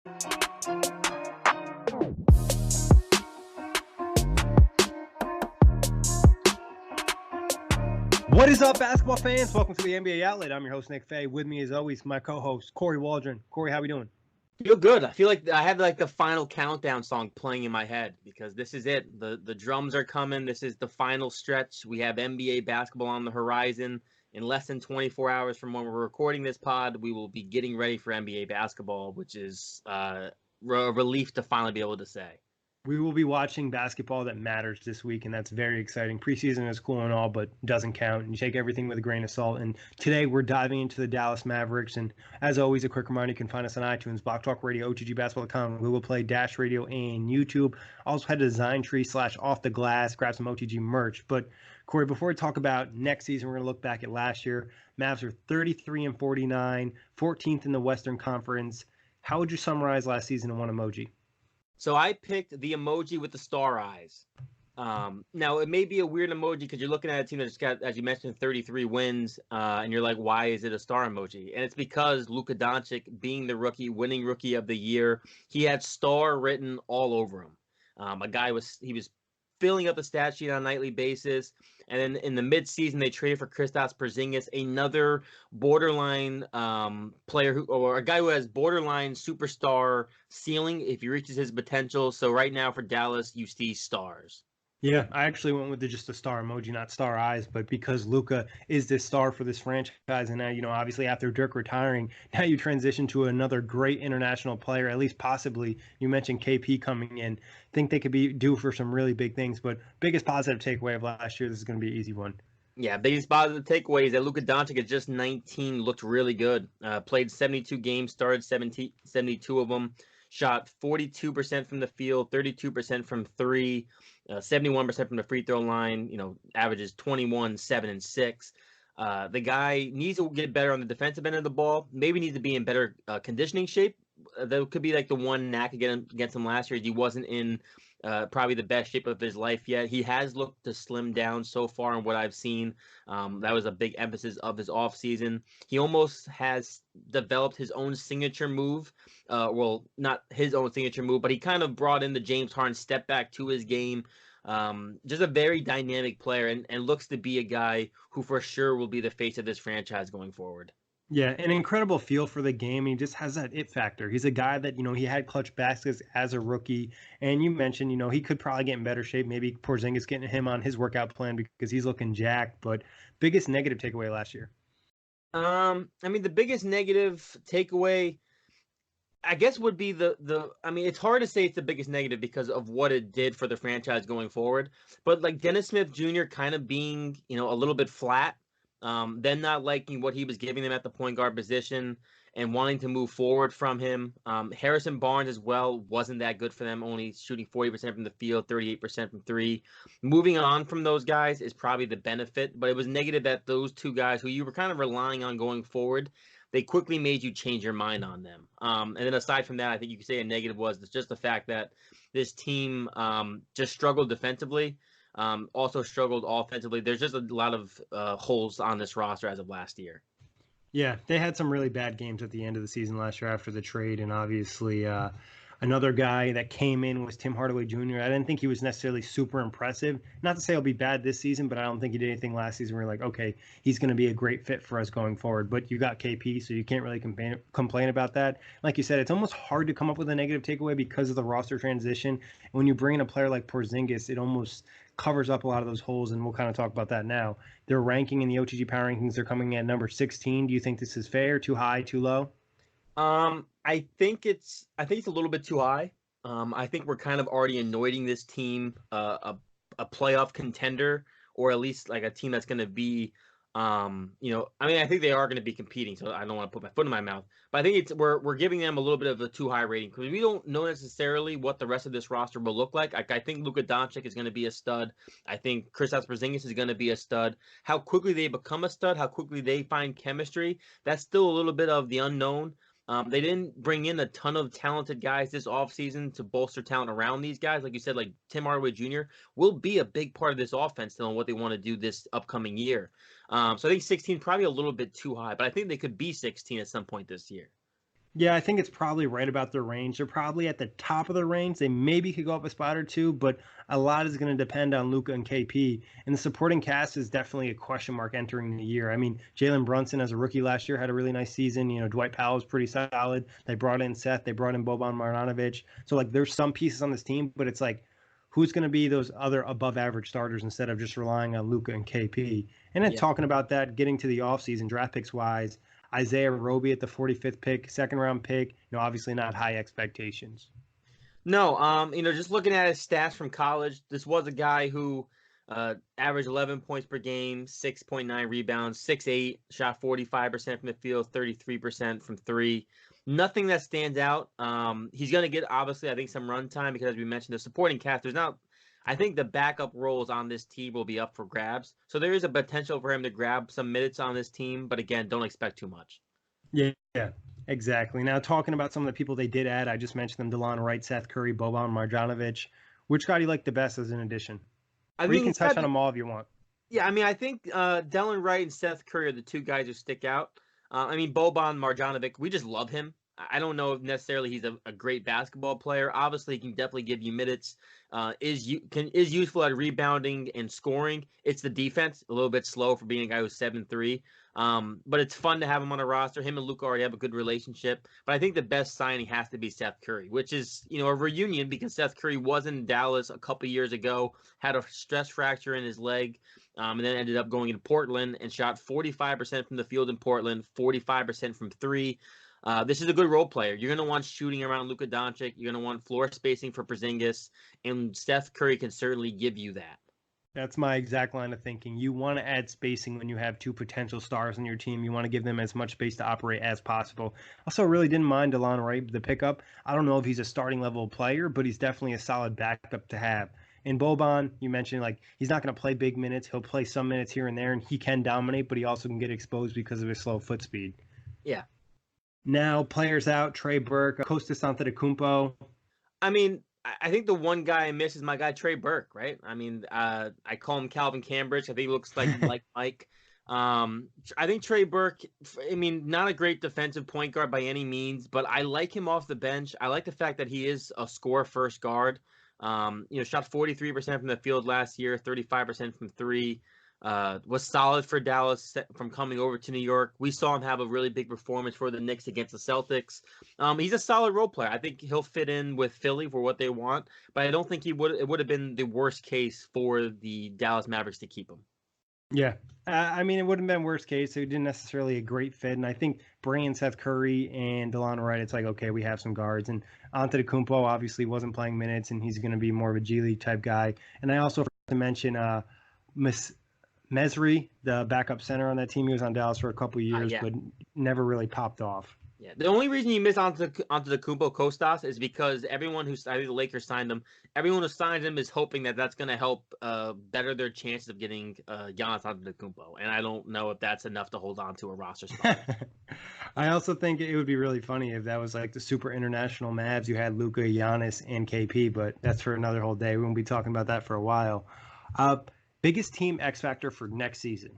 What is up, basketball fans? Welcome to the NBA Outlet. I'm your host, Nick Fay. With me, as always, my co-host, Kory Waldron. Kory, how we doing? Feel good. I feel like I have like the final countdown song playing in my head because this is it. The drums are coming. This is the final stretch. We have NBA basketball on the horizon. In less than 24 hours from when we're recording this pod, we will be getting ready for NBA basketball, which is a relief to finally be able to say. We will be watching basketball that matters this week, and that's very exciting. Preseason is cool and all, but doesn't count. And you take everything with a grain of salt. And today we're diving into the Dallas Mavericks. And as always, a quick reminder, you can find us on iTunes, Block Talk Radio, OTGBasketball.com, Google Play, Dash Radio, and YouTube. Also head to Design/Off the Glass, grab some OTG merch. But Kory, before we talk about next season, we're going to look back at last year. Mavs are 33-49, 14th in the Western Conference. How would you summarize last season in one emoji? So I picked the emoji with the star eyes. Now, it may be a weird emoji because you're looking at a team that's got, as you mentioned, 33 wins, and you're like, why is it a star emoji? And it's because Luka Doncic, being the rookie, winning rookie of the year, he had star written all over him. He was filling up the stat sheet on a nightly basis. And then in the midseason, they traded for Kristaps Porzingis, another borderline player or a guy who has borderline superstar ceiling if he reaches his potential. So right now for Dallas, you see stars. Yeah, I actually went with just a star emoji, not star eyes, but because Luka is this star for this franchise, and now, obviously after Dirk retiring, now you transition to another great international player, at least possibly. You mentioned KP coming in. Think they could be due for some really big things, but biggest positive takeaway of last year, this is going to be an easy one. Yeah, biggest positive takeaway is that Luka Doncic at just 19 looked really good. Played 72 games, started 72 of them. Shot 42% from the field, 32% from three, 71% from the free throw line, averages 21, 7, and 6. The guy needs to get better on the defensive end of the ball, maybe needs to be in better conditioning shape. That could be like the one knack against him last year. He wasn't in probably the best shape of his life yet. He has looked to slim down so far in what I've seen. That was a big emphasis of his offseason. He almost has developed his own signature move. Well, not his own signature move, but he kind of brought in the James Harden step back to his game. Just a very dynamic player and looks to be a guy who for sure will be the face of this franchise going forward. Yeah, an incredible feel for the game. He just has that it factor. He's a guy that, he had clutch baskets as a rookie. And you mentioned, he could probably get in better shape. Maybe Porzingis getting him on his workout plan because he's looking jacked. But biggest negative takeaway last year? The biggest negative takeaway, I guess, would be it's hard to say it's the biggest negative because of what it did for the franchise going forward. But like Dennis Smith Jr. kind of being, a little bit flat. Then not liking what he was giving them at the point guard position and wanting to move forward from him. Harrison Barnes as well wasn't that good for them, only shooting 40% from the field, 38% from three. Moving on from those guys is probably the benefit, but it was negative that those two guys who you were kind of relying on going forward, they quickly made you change your mind on them. And then aside from that, I think you could say a negative was just the fact that this team just struggled defensively. Also struggled offensively. There's just a lot of holes on this roster as of last year. Yeah, they had some really bad games at the end of the season last year after the trade, and obviously another guy that came in was Tim Hardaway Jr. I didn't think he was necessarily super impressive. Not to say he'll be bad this season, but I don't think he did anything last season where you're like, okay, he's going to be a great fit for us going forward. But you got KP, so you can't really complain about that. Like you said, it's almost hard to come up with a negative takeaway because of the roster transition. And when you bring in a player like Porzingis, it almost covers up a lot of those holes, and we'll kind of talk about that now. Their ranking in the OTG Power Rankings, they're coming at number 16. Do you think this is fair, too high, too low? I think it's a little bit too high. I think we're kind of already anointing this team a playoff contender, or at least like a team that's going to be, I think they are going to be competing. So I don't want to put my foot in my mouth, but I think we're giving them a little bit of a too high rating because we don't know necessarily what the rest of this roster will look like. I think Luka Doncic is going to be a stud. I think Kristaps Porzingis is going to be a stud. How quickly they become a stud, how quickly they find chemistry, that's still a little bit of the unknown. They didn't bring in a ton of talented guys this offseason to bolster talent around these guys. Like you said, like Tim Hardaway Jr. will be a big part of this offense still and what they want to do this upcoming year. So I think 16 probably a little bit too high, but I think they could be 16 at some point this year. Yeah, I think it's probably right about their range. They're probably at the top of the range. They maybe could go up a spot or two, but a lot is going to depend on Luca and KP. And the supporting cast is definitely a question mark entering the year. I mean, Jalen Brunson as a rookie last year had a really nice season. Dwight Powell was pretty solid. They brought in Seth. They brought in Boban Marjanovic. So like, there's some pieces on this team, but it's like, who's going to be those other above average starters instead of just relying on Luca and KP? And then Yeah. talking about that, getting to the offseason draft picks wise. Isaiah Roby at the 45th pick, second round pick. Obviously not high expectations. No, just looking at his stats from college, this was a guy who averaged 11 points per game, 6.9 rebounds, 6'8", shot 45% from the field, 33% from three. Nothing that stands out. He's going to get, obviously, I think, some run time because, as we mentioned, the supporting cast, I think the backup roles on this team will be up for grabs. So there is a potential for him to grab some minutes on this team, but again, don't expect too much. Yeah, exactly. Now, talking about some of the people they did add, I just mentioned them: DeLon Wright, Seth Curry, Boban Marjanovic. Which guy do you like the best as an addition? I Or you mean, can he's touch got on them all if you want. Yeah, I mean, I think Delon Wright and Seth Curry are the two guys who stick out. I mean, Boban Marjanovic, we just love him. I don't know if necessarily he's a great basketball player. Obviously, he can definitely give you minutes. Is useful at rebounding and scoring. It's the defense, a little bit slow for being a guy who's 7'3". But it's fun to have him on a roster. Him and Luka already have a good relationship. But I think the best signing has to be Seth Curry, which is a reunion because Seth Curry was in Dallas a couple years ago, had a stress fracture in his leg. And then ended up going into Portland and shot 45% from the field in Portland, 45% from three. This is a good role player. You're going to want shooting around Luka Doncic. You're going to want floor spacing for Porzingis, and Steph Curry can certainly give you that. That's my exact line of thinking. You want to add spacing when you have two potential stars on your team. You want to give them as much space to operate as possible. Also, really didn't mind DeLon Wright, the pickup. I don't know if he's a starting level player, but he's definitely a solid backup to have. And Boban, you mentioned like he's not going to play big minutes. He'll play some minutes here and there, and he can dominate, but he also can get exposed because of his slow foot speed. Yeah. Now, players out: Trey Burke, Kostas Antetokounmpo. I mean, I think the one guy I miss is my guy Trey Burke, right? I mean, I call him Calvin Cambridge. I think he looks like Mike. I think Trey Burke, I mean, not a great defensive point guard by any means, but I like him off the bench. I like the fact that he is a score first guard. Shot 43% from the field last year, 35% from three. Was solid for Dallas from coming over to New York. We saw him have a really big performance for the Knicks against the Celtics. He's a solid role player. I think he'll fit in with Philly for what they want, but I don't think it would have been the worst case for the Dallas Mavericks to keep him. Yeah. I mean, it wouldn't have been worst case. It didn't necessarily a great fit. And I think bringing Seth Curry and DeLon Wright, it's like, okay, we have some guards. And Antetokounmpo obviously wasn't playing minutes, and he's going to be more of a G League type guy. And I also forgot to mention Mesri, the backup center on that team. He was on Dallas for a couple years, Yeah. but never really popped off. Yeah, the only reason you miss onto the Kumpo Kostas is because I think the Lakers signed him. Everyone who signed him is hoping that that's going to help better their chances of getting Giannis Antetokounmpo, and I don't know if that's enough to hold on to a roster spot. I also think it would be really funny if that was like the super international Mavs. You had Luka, Giannis, and KP, but that's for another whole day. We won't be talking about that for a while. Biggest team X factor for next season?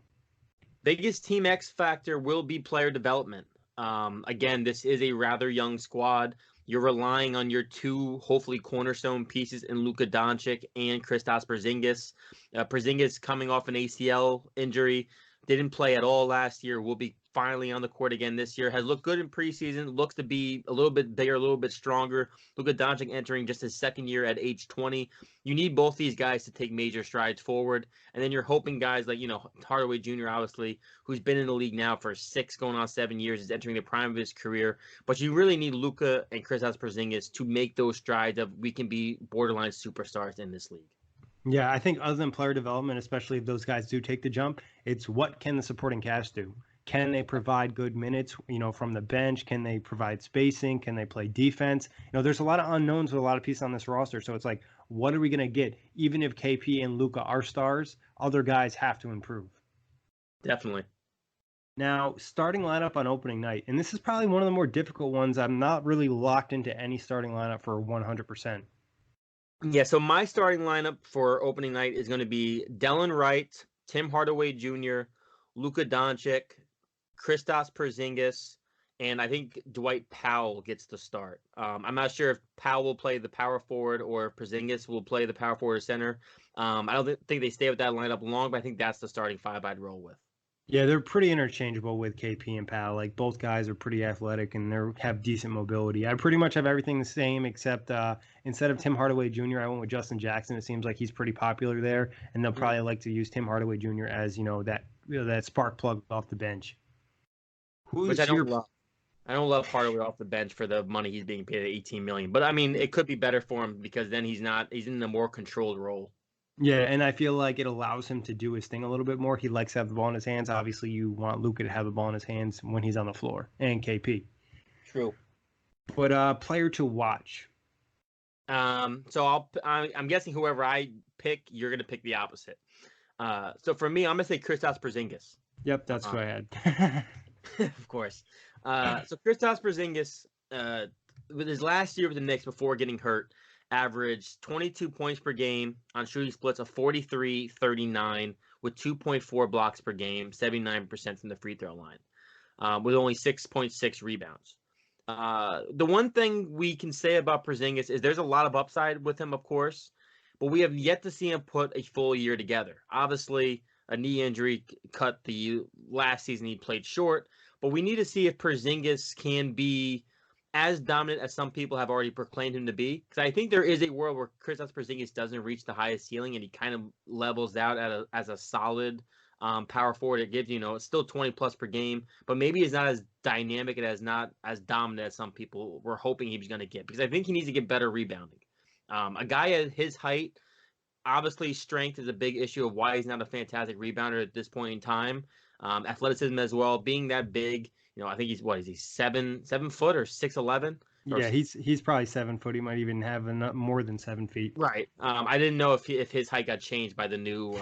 Biggest team X factor will be player development. Again, this is a rather young squad. You're relying on your two, hopefully, cornerstone pieces in Luka Doncic and Kristaps Porzingis. Porzingis coming off an ACL injury, didn't play at all last year, will be finally on the court again this year. Has looked good in preseason, looks to be a little bit bigger, a little bit stronger. Luka Doncic entering just his second year at age 20. You need both these guys to take major strides forward. And then you're hoping guys like, Hardaway Jr., obviously, who's been in the league now for 6 going on 7 years, is entering the prime of his career. But you really need Luka and Kristaps Porzingis to make those strides of we can be borderline superstars in this league. Yeah, I think other than player development, especially if those guys do take the jump, it's what can the supporting cast do? Can they provide good minutes, from the bench? Can they provide spacing? Can they play defense? There's a lot of unknowns with a lot of pieces on this roster. So it's like, what are we going to get? Even if KP and Luka are stars, other guys have to improve. Definitely. Now, starting lineup on opening night, and this is probably one of the more difficult ones. I'm not really locked into any starting lineup for 100%. Yeah, so my starting lineup for opening night is going to be Delon Wright, Tim Hardaway Jr., Luka Doncic, Kristaps Porzingis, and I think Dwight Powell gets the start. I'm not sure if Powell will play the power forward or Porzingis will play the power forward or center. I don't think they stay with that lineup long, but I think that's the starting five I'd roll with. Yeah, they're pretty interchangeable with KP and Powell. Like both guys are pretty athletic and they have decent mobility. I pretty much have everything the same except instead of Tim Hardaway Jr., I went with Justin Jackson. It seems like he's pretty popular there, and they'll probably like to use Tim Hardaway Jr. as that spark plug off the bench. Which I Who's don't your love. I don't love Hardaway off the bench for the money he's being paid at 18 million. But I mean, it could be better for him because then he's in a more controlled role. Yeah, and I feel like it allows him to do his thing a little bit more. He likes to have the ball in his hands. Obviously, you want Luka to have the ball in his hands when he's on the floor, and KP. True. But player to watch. So I'm guessing whoever I pick, you're gonna pick the opposite. So for me, I'm gonna say Kristaps Porzingis. Yep, that's who I had. Of course. So Kristaps Porzingis, with his last year with the Knicks before getting hurt, averaged 22 points per game on shooting splits of 43, 39, with 2.4 blocks per game, 79% from the free throw line, with only 6.6 rebounds. The one thing we can say about Porzingis is there's a lot of upside with him, of course, but we have yet to see him put a full year together. Obviously, a knee injury cut the last season he played short, but we need to see if Porzingis can be as dominant as some people have already proclaimed him to be. Because I think there is a world where Kristaps Porzingis doesn't reach the highest ceiling and he kind of levels out as a solid power forward. It gives, it's still 20 plus per game, but maybe he's not as dynamic and not as dominant as some people were hoping he was going to get. Because I think he needs to get better rebounding. A guy at his height, obviously strength is a big issue of why he's not a fantastic rebounder at this point in time. Athleticism as well, being that big. I think is he 7 foot or 6'11"? Yeah, he's probably 7 foot. He might even have more than 7 feet. Right. I didn't know if his height got changed by the new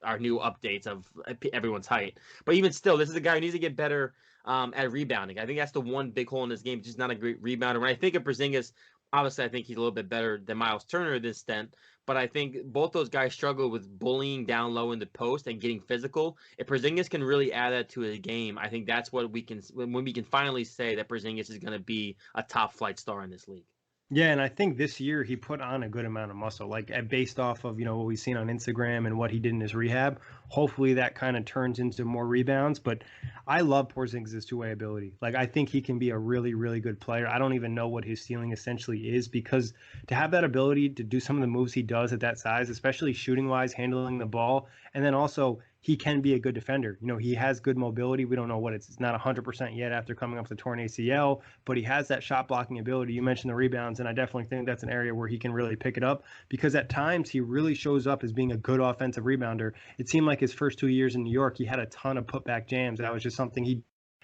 our new updates of everyone's height. But even still, this is a guy who needs to get better at rebounding. I think that's the one big hole in this game. He's just not a great rebounder. When I think of Porzingis, obviously I think he's a little bit better than Miles Turner this stint. But I think both those guys struggle with bullying down low in the post and getting physical. If Porzingis can really add that to his game, I think that's what when we can finally say that Porzingis is going to be a top flight star in this league. Yeah, and I think this year he put on a good amount of muscle, like based off of what we've seen on Instagram and what he did in his rehab. Hopefully that kind of turns into more rebounds. But I love Porzingis' two-way ability. Like I think he can be a really, really good player. I don't even know what his ceiling essentially is because to have that ability to do some of the moves he does at that size, especially shooting-wise, handling the ball, and then also he can be a good defender. He has good mobility. We don't know what it's not 100% yet after coming off the torn ACL, but he has that shot blocking ability. You mentioned the rebounds, and I definitely think that's an area where he can really pick it up because at times he really shows up as being a good offensive rebounder. It seemed like his first 2 years in New York, he had a ton of putback jams. That was just something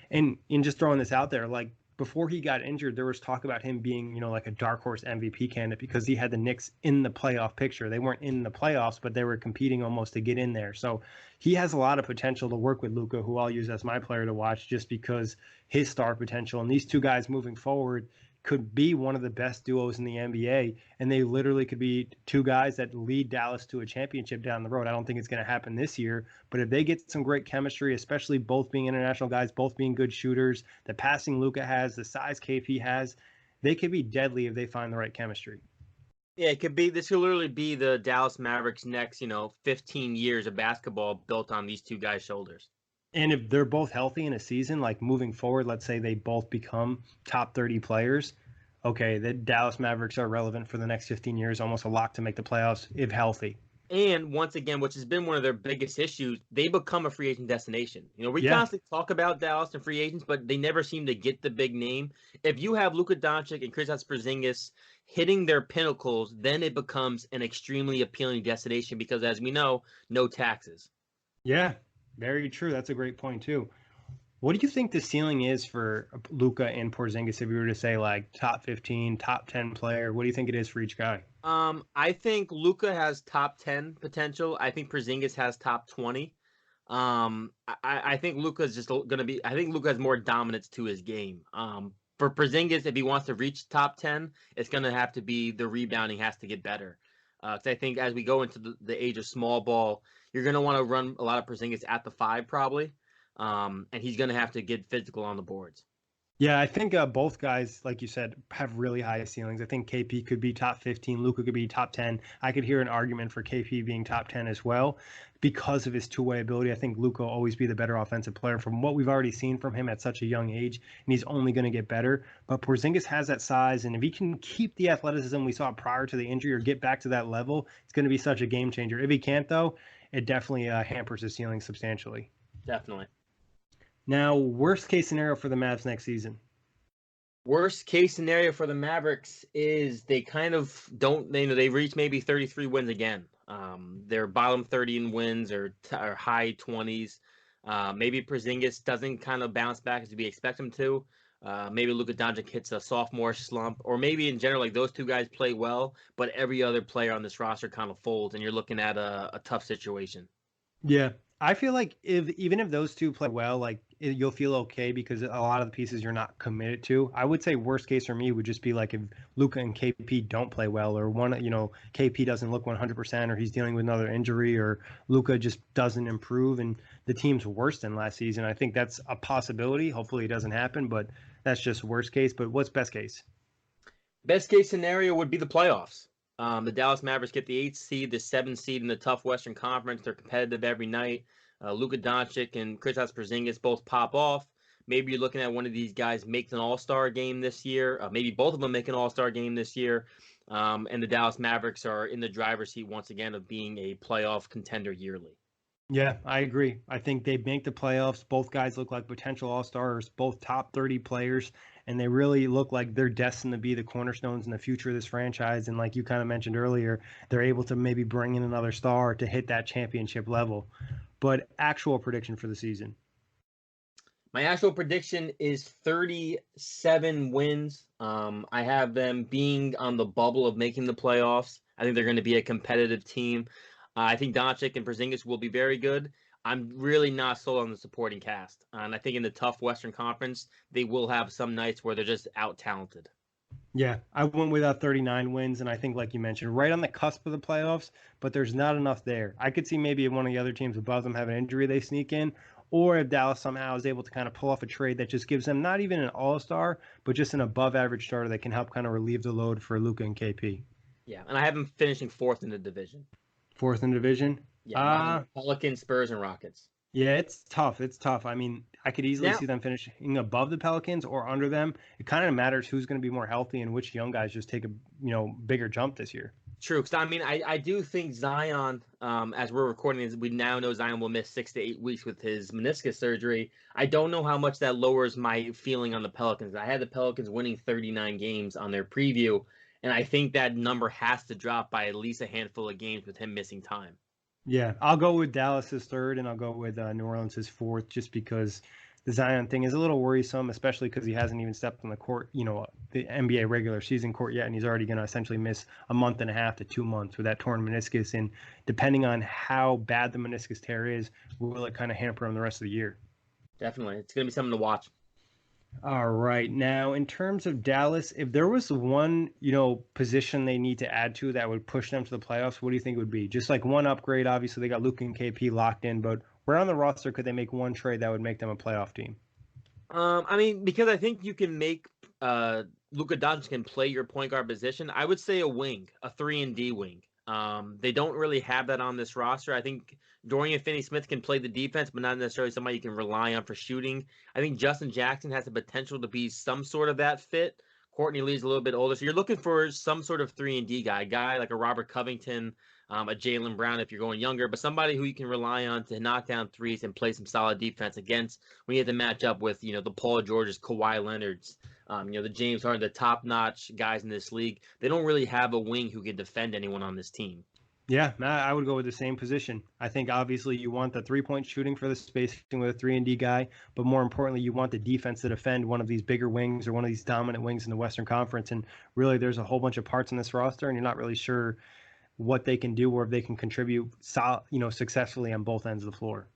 and in just throwing this out there, like before he got injured, there was talk about him being, like a dark horse MVP candidate because he had the Knicks in the playoff picture. They weren't in the playoffs, but they were competing almost to get in there. So he has a lot of potential to work with Luka, who I'll use as my player to watch just because his star potential. And these two guys moving forward could be one of the best duos in the NBA, and they literally could be two guys that lead Dallas to a championship down the road. I don't think it's going to happen this year, but if they get some great chemistry, especially both being international guys, both being good shooters, the passing Luka has, the size KP has, they could be deadly if they find the right chemistry. Yeah, it could be. This could literally be the Dallas Mavericks' next, 15 years of basketball built on these two guys' shoulders. And if they're both healthy in a season, like moving forward, let's say they both become top 30 players, okay, the Dallas Mavericks are relevant for the next 15 years, almost a lock to make the playoffs if healthy. And once again, which has been one of their biggest issues, they become a free agent destination. We constantly talk about Dallas and free agents, but they never seem to get the big name. If you have Luka Doncic and Kristaps Porzingis hitting their pinnacles, then it becomes an extremely appealing destination because, as we know, no taxes. Yeah, very true. That's a great point, too. What do you think the ceiling is for Luka and Porzingis if you were to say like top 15, top 10 player? What do you think it is for each guy? I think Luka has top 10 potential. I think Porzingis has top 20. I think Luka's just going to be. I think Luka has more dominance to his game. For Porzingis, if he wants to reach top 10, it's going to have to be the rebounding has to get better. Because I think as we go into the age of small ball, you're going to want to run a lot of Porzingis at the 5 probably. And he's going to have to get physical on the boards. Yeah, I think both guys, like you said, have really high ceilings. I think KP could be top 15, Luka could be top 10. I could hear an argument for KP being top 10 as well because of his two-way ability. I think Luka will always be the better offensive player from what we've already seen from him at such a young age, and he's only going to get better. But Porzingis has that size, and if he can keep the athleticism we saw prior to the injury or get back to that level, it's going to be such a game changer. If he can't, though, it definitely hampers his ceiling substantially. Definitely. Now, worst case scenario for the Mavs next season. Worst case scenario for the Mavericks is they kind of don't, they reach maybe 33 wins again. They're bottom 30 in wins or high 20s. Maybe Porzingis doesn't kind of bounce back as we expect him to. Maybe Luka Doncic hits a sophomore slump, or maybe in general, like those two guys play well, but every other player on this roster kind of folds, and you're looking at a tough situation. Yeah, I feel like even if those two play well, like you'll feel okay because a lot of the pieces you're not committed to. I would say worst case for me would just be like if Luka and KP don't play well, or KP doesn't look 100%, or he's dealing with another injury, or Luka just doesn't improve and the team's worse than last season. I think that's a possibility. Hopefully it doesn't happen, but that's just worst case. But what's best case? Best case scenario would be the playoffs. The Dallas Mavericks get the 8th seed, the 7th seed in the tough Western Conference. They're competitive every night. Luka Doncic and Kristaps Porzingis both pop off. Maybe you're looking at one of these guys make an All-Star game this year. Maybe both of them make an All-Star game this year. And the Dallas Mavericks are in the driver's seat once again of being a playoff contender yearly. Yeah, I agree. I think they make the playoffs. Both guys look like potential all-stars, both top 30 players, and they really look like they're destined to be the cornerstones in the future of this franchise. And like you kind of mentioned earlier, they're able to maybe bring in another star to hit that championship level. But actual prediction for the season. My actual prediction is 37 wins. I have them being on the bubble of making the playoffs. I think they're going to be a competitive team. I think Doncic and Porzingis will be very good. I'm really not sold on the supporting cast. And I think in the tough Western Conference, they will have some nights where they're just out-talented. Yeah, I went with 39 wins, and I think, like you mentioned, right on the cusp of the playoffs, but there's not enough there. I could see maybe if one of the other teams above them have an injury, they sneak in, or if Dallas somehow is able to kind of pull off a trade that just gives them not even an all-star, but just an above-average starter that can help kind of relieve the load for Luka and KP. Yeah, and I have them finishing 4th in the division. Fourth in division? Yeah, Pelicans, Spurs, and Rockets. Yeah, it's tough. It's tough. I mean, I could easily Now, see them finishing above the Pelicans or under them. It kind of matters who's going to be more healthy and which young guys just take a bigger jump this year. true, because I mean, I do think Zion, as we're recording this, we now know Zion will miss 6 to 8 weeks with his meniscus surgery. I don't know how much that lowers my feeling on the Pelicans. I had the Pelicans winning 39 games on their preview, and I think that number has to drop by at least a handful of games with him missing time. Yeah, I'll go with Dallas as third, and I'll go with New Orleans as fourth, just because the Zion thing is a little worrisome, especially because he hasn't even stepped on the court, the NBA regular season court yet, and he's already going to essentially miss a month and a half to 2 months with that torn meniscus. And depending on how bad the meniscus tear is, will it kind of hamper him the rest of the year? Definitely, it's going to be something to watch. All right. Now, in terms of Dallas, if there was one, position they need to add to that would push them to the playoffs, what do you think it would be? Just like one upgrade. Obviously, they got Luka and KP locked in, but where on the roster could they make one trade that would make them a playoff team? I mean, because I think you can make Luka Doncic can play your point guard position. I would say a wing, a 3-and-D wing. They don't really have that on this roster. I think Dorian Finney-Smith can play the defense, but not necessarily somebody you can rely on for shooting. I think Justin Jackson has the potential to be some sort of that fit. Courtney Lee's a little bit older, so you're looking for some sort of 3-and-D guy, a guy like a Robert Covington, a Jaylen Brown if you're going younger, but somebody who you can rely on to knock down threes and play some solid defense against when you have to match up with, the Paul Georges, Kawhi Leonards, the James Harden, the top-notch guys in this league. They don't really have a wing who can defend anyone on this team. Yeah, I would go with the same position. I think obviously you want the three-point shooting for the spacing with a 3-and-D guy, but more importantly, you want the defense to defend one of these bigger wings or one of these dominant wings in the Western Conference. And really, there's a whole bunch of parts in this roster, and you're not really sure what they can do or if they can contribute, successfully on both ends of the floor.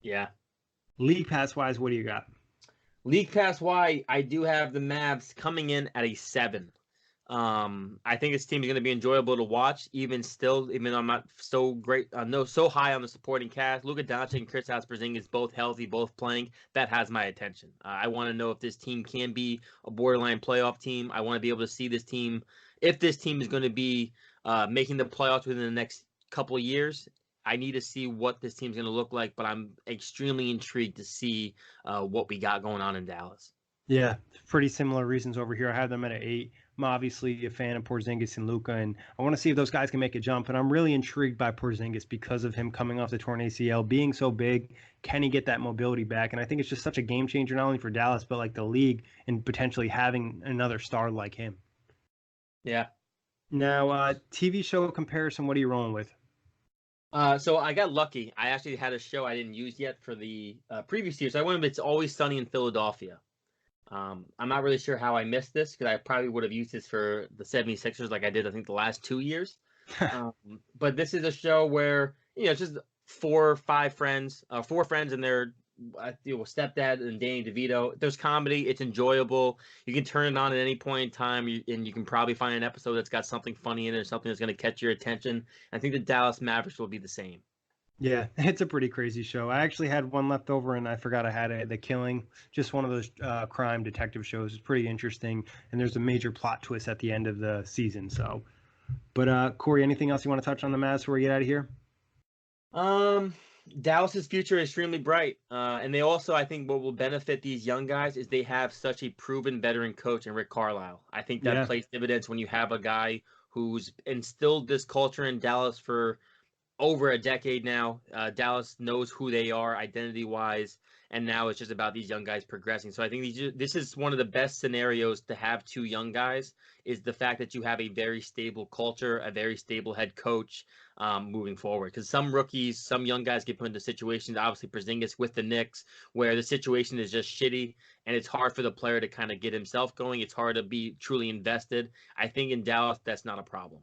Yeah. League pass-wise, what do you got? League pass wise, I do have the Mavs coming in at a 7. I think this team is going to be enjoyable to watch, even still, even though I'm not so great, no, so high on the supporting cast. Luka Doncic and Kristaps Porzingis both healthy, both playing. That has my attention. I want to know if this team can be a borderline playoff team. I want to be able to see this team, if this team is going to be making the playoffs within the next couple of years. I need to see what this team's going to look like, but I'm extremely intrigued to see what we got going on in Dallas. Yeah, pretty similar reasons over here. I have them at an 8. I'm obviously a fan of Porzingis and Luka, and I want to see if those guys can make a jump. And I'm really intrigued by Porzingis because of him coming off the torn ACL, being so big. Can he get that mobility back? And I think it's just such a game changer, not only for Dallas, but like the league and potentially having another star like him. Yeah. Now, TV show comparison, what are you rolling with? So I got lucky. I actually had a show I didn't use yet for the previous year. So I went with It's Always Sunny in Philadelphia. I'm not really sure how I missed this because I probably would have used this for the 76ers like I did, I think, the last 2 years. But this is a show where, it's just four friends and their stepdad and Danny DeVito. There's comedy. It's enjoyable. You can turn it on at any point in time, and you can probably find an episode that's got something funny in it or something that's going to catch your attention. I think the Dallas Mavericks will be the same. Yeah, it's a pretty crazy show. I actually had one left over, and I forgot I had it. The Killing, just one of those crime detective shows. It's pretty interesting, and there's a major plot twist at the end of the season. So, but Kory, anything else you want to touch on the Mavs before we get out of here? Dallas's future is extremely bright, and they also, I think, what will benefit these young guys is they have such a proven veteran coach in Rick Carlisle. I think that plays dividends when you have a guy who's instilled this culture in Dallas for over a decade now. Dallas knows who they are identity-wise, and now it's just about these young guys progressing. So I think this is one of the best scenarios to have two young guys, is the fact that you have a very stable culture, a very stable head coach moving forward. Because some rookies, some young guys get put into situations, obviously Porzingis with the Knicks, where the situation is just shitty, and it's hard for the player to kind of get himself going. It's hard to be truly invested. I think in Dallas, that's not a problem.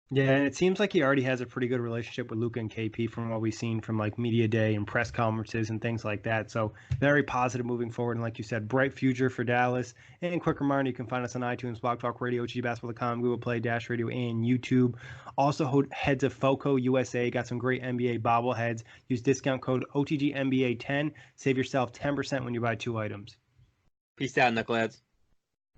Yeah, and it seems like he already has a pretty good relationship with Luka and KP from what we've seen from like media day and press conferences and things like that. So very positive moving forward. And like you said, bright future for Dallas. And quick reminder, you can find us on iTunes, Blog Talk Radio, OTGBasketball.com, Google Play, Dash Radio, and YouTube. Also, heads of FOCO USA got some great NBA bobbleheads. Use discount code OTGNBA10. Save yourself 10% when you buy 2 items. Peace out, knuckleheads.